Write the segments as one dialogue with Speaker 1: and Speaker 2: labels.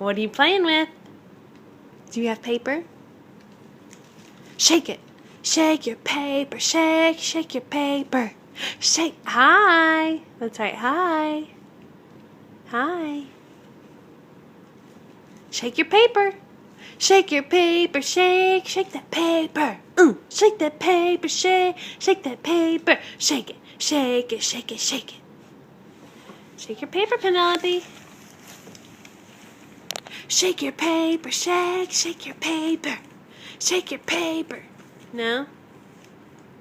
Speaker 1: What are you playing with? Do you have paper? Shake it. Shake your paper. Shake, shake your paper. Shake. Hi. That's right. Hi. Hi. Shake your paper. Shake your paper. Shake, shake that paper. Shake that paper. Shake, shake that paper. Shake it. Shake it. Shake it. Shake it. Shake your paper, Penelope. Shake your paper. Shake, shake your paper. Shake your paper. No?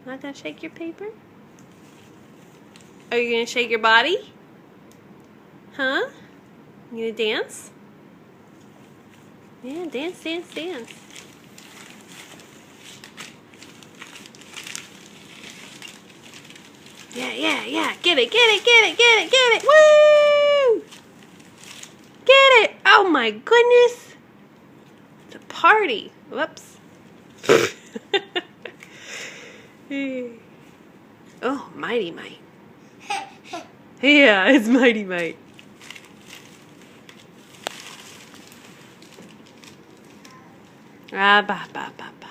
Speaker 1: Not gonna shake your paper? Are you gonna shake your body? Huh? You gonna dance? Yeah, dance, dance, dance. Yeah, yeah, yeah. Get it, get it, get it, get it, get it. Woo! Get it! Oh my goodness! It's a party. Whoops. Oh, Mighty Mite. Yeah, it's Mighty Mite. Ah, ba, ba, ba, ba.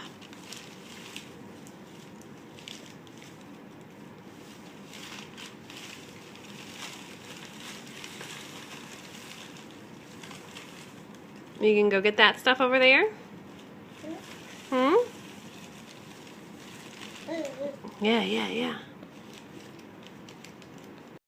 Speaker 1: You can go get that stuff over there? Hmm? Yeah, yeah, yeah.